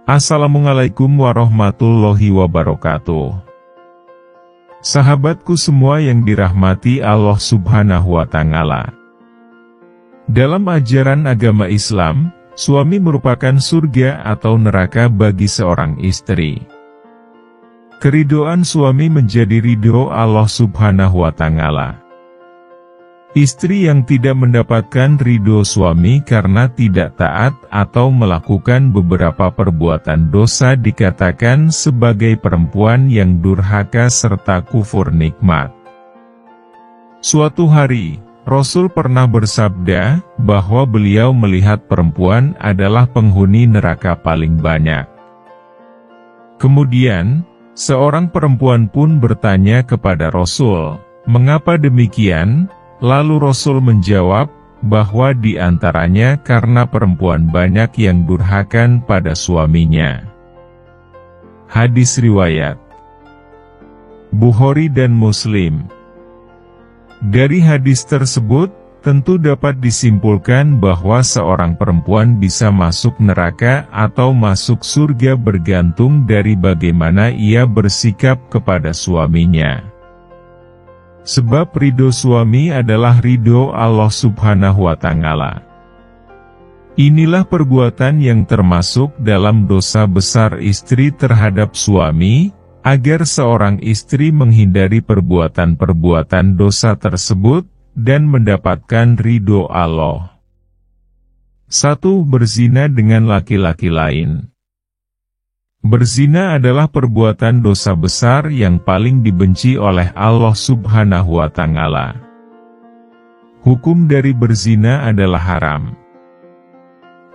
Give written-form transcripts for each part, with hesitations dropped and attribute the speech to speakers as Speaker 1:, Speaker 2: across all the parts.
Speaker 1: Assalamualaikum warahmatullahi wabarakatuh. Sahabatku semua yang dirahmati Allah Subhanahu wa Ta'ala. Dalam ajaran agama Islam, suami merupakan surga atau neraka bagi seorang istri. Keridhaan suami menjadi ridho Allah Subhanahu wa Ta'ala. Istri yang tidak mendapatkan ridho suami karena tidak taat atau melakukan beberapa perbuatan dosa dikatakan sebagai perempuan yang durhaka serta kufur nikmat. Suatu hari, Rasul pernah bersabda bahwa beliau melihat perempuan adalah penghuni neraka paling banyak. Kemudian, seorang perempuan pun bertanya kepada Rasul, "Mengapa demikian?" Lalu Rasul menjawab, bahwa di antaranya karena perempuan banyak yang durhaka pada suaminya. Hadis riwayat Bukhari dan Muslim. Dari hadis tersebut, tentu dapat disimpulkan bahwa seorang perempuan bisa masuk neraka atau masuk surga bergantung dari bagaimana ia bersikap kepada suaminya. Sebab ridho suami adalah ridho Allah Subhanahu wa Ta'ala. Inilah perbuatan yang termasuk dalam dosa besar istri terhadap suami, agar seorang istri menghindari perbuatan-perbuatan dosa tersebut, dan mendapatkan ridho Allah. 1. Berzina dengan laki-laki lain. Berzina adalah perbuatan dosa besar yang paling dibenci oleh Allah Subhanahu wa Ta'ala. Hukum dari berzina adalah haram.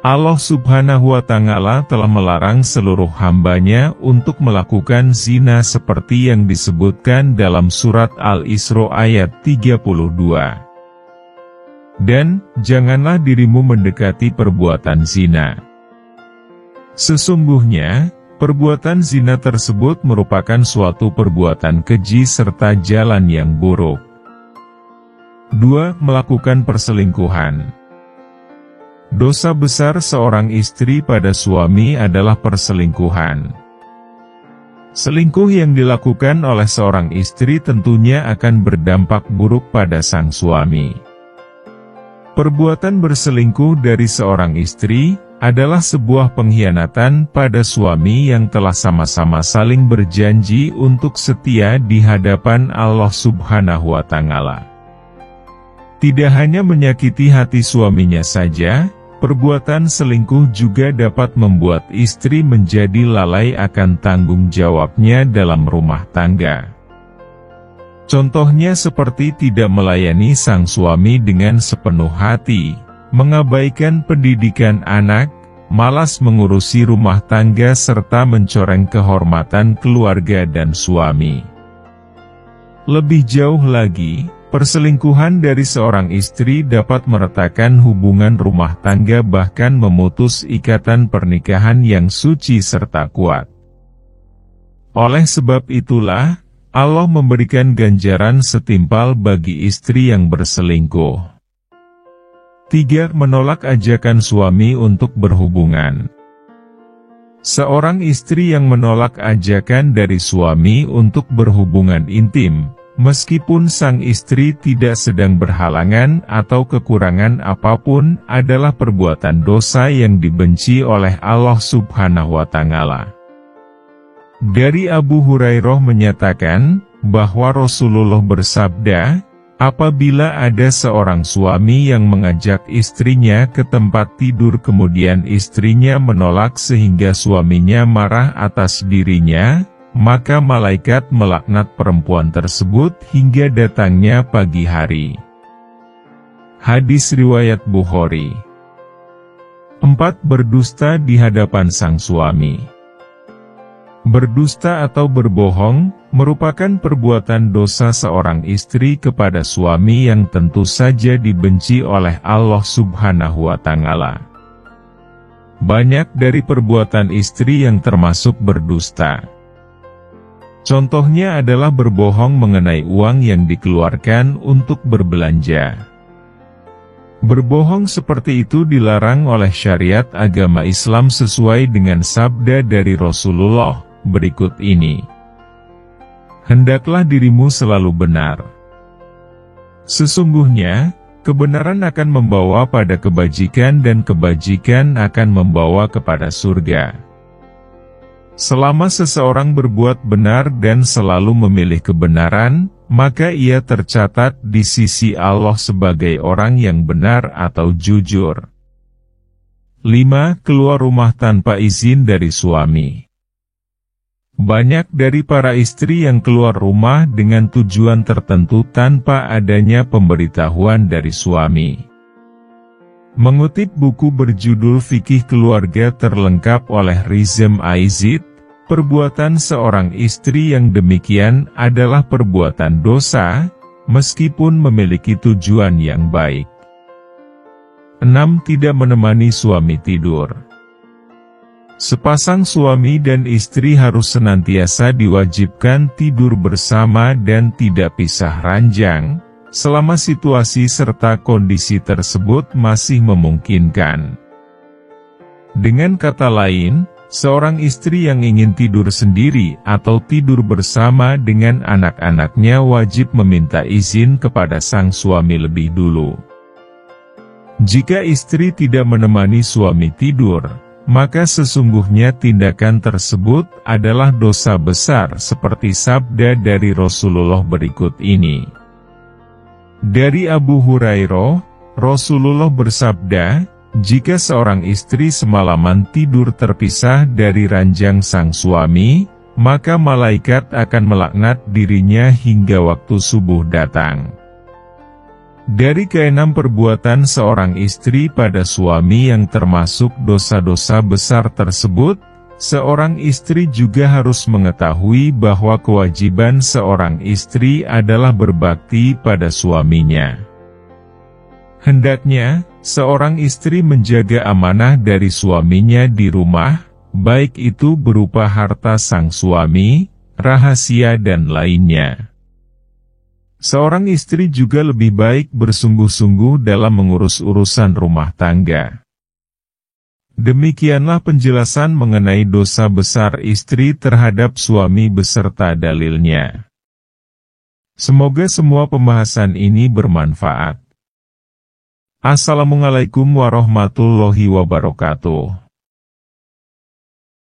Speaker 1: Allah Subhanahu wa Ta'ala telah melarang seluruh hambanya untuk melakukan zina seperti yang disebutkan dalam surat Al-Isra ayat 32. Dan, janganlah dirimu mendekati perbuatan zina. Sesungguhnya, perbuatan zina tersebut merupakan suatu perbuatan keji serta jalan yang buruk. 2. Melakukan perselingkuhan. Dosa besar seorang istri pada suami adalah perselingkuhan. Selingkuh yang dilakukan oleh seorang istri tentunya akan berdampak buruk pada sang suami. Perbuatan berselingkuh dari seorang istri adalah sebuah pengkhianatan pada suami yang telah sama-sama saling berjanji untuk setia di hadapan Allah Subhanahu wa Ta'ala. Tidak hanya menyakiti hati suaminya saja, perbuatan selingkuh juga dapat membuat istri menjadi lalai akan tanggung jawabnya dalam rumah tangga. Contohnya seperti tidak melayani sang suami dengan sepenuh hati, mengabaikan pendidikan anak, malas mengurusi rumah tangga serta mencoreng kehormatan keluarga dan suami. Lebih jauh lagi, perselingkuhan dari seorang istri dapat meretakkan hubungan rumah tangga bahkan memutus ikatan pernikahan yang suci serta kuat. Oleh sebab itulah, Allah memberikan ganjaran setimpal bagi istri yang berselingkuh. 3. Menolak ajakan suami untuk berhubungan. Seorang istri yang menolak ajakan dari suami untuk berhubungan intim, meskipun sang istri tidak sedang berhalangan atau kekurangan apapun, adalah perbuatan dosa yang dibenci oleh Allah Subhanahu wa Ta'ala. Dari Abu Hurairah menyatakan, bahwa Rasulullah bersabda, apabila ada seorang suami yang mengajak istrinya ke tempat tidur kemudian istrinya menolak sehingga suaminya marah atas dirinya, maka malaikat melaknat perempuan tersebut hingga datangnya pagi hari. Hadis riwayat Bukhari. 4. Berdusta di hadapan sang suami. Berdusta atau berbohong, merupakan perbuatan dosa seorang istri kepada suami yang tentu saja dibenci oleh Allah Subhanahu wa Ta'ala. Banyak dari perbuatan istri yang termasuk berdusta. Contohnya adalah berbohong mengenai uang yang dikeluarkan untuk berbelanja. Berbohong seperti itu dilarang oleh syariat agama Islam sesuai dengan sabda dari Rasulullah berikut ini. Hendaklah dirimu selalu benar. Sesungguhnya, kebenaran akan membawa pada kebajikan dan kebajikan akan membawa kepada surga. Selama seseorang berbuat benar dan selalu memilih kebenaran, maka ia tercatat di sisi Allah sebagai orang yang benar atau jujur. 5. Keluar rumah tanpa izin dari suami. Banyak dari para istri yang keluar rumah dengan tujuan tertentu tanpa adanya pemberitahuan dari suami. Mengutip buku berjudul Fikih Keluarga terlengkap oleh Rizem Aizid, perbuatan seorang istri yang demikian adalah perbuatan dosa, meskipun memiliki tujuan yang baik. 6. Tidak menemani suami tidur. Sepasang suami dan istri harus senantiasa diwajibkan tidur bersama dan tidak pisah ranjang, selama situasi serta kondisi tersebut masih memungkinkan. Dengan kata lain, seorang istri yang ingin tidur sendiri atau tidur bersama dengan anak-anaknya wajib meminta izin kepada sang suami lebih dulu. Jika istri tidak menemani suami tidur, maka sesungguhnya tindakan tersebut adalah dosa besar seperti sabda dari Rasulullah berikut ini. Dari Abu Hurairah, Rasulullah bersabda, jika seorang istri semalaman tidur terpisah dari ranjang sang suami, maka malaikat akan melaknat dirinya hingga waktu subuh datang. Dari keenam perbuatan seorang istri pada suami yang termasuk dosa-dosa besar tersebut, seorang istri juga harus mengetahui bahwa kewajiban seorang istri adalah berbakti pada suaminya. Hendaknya, seorang istri menjaga amanah dari suaminya di rumah, baik itu berupa harta sang suami, rahasia dan lainnya. Seorang istri juga lebih baik bersungguh-sungguh dalam mengurus urusan rumah tangga. Demikianlah penjelasan mengenai dosa besar istri terhadap suami beserta dalilnya. Semoga semua pembahasan ini bermanfaat. Assalamualaikum warahmatullahi wabarakatuh.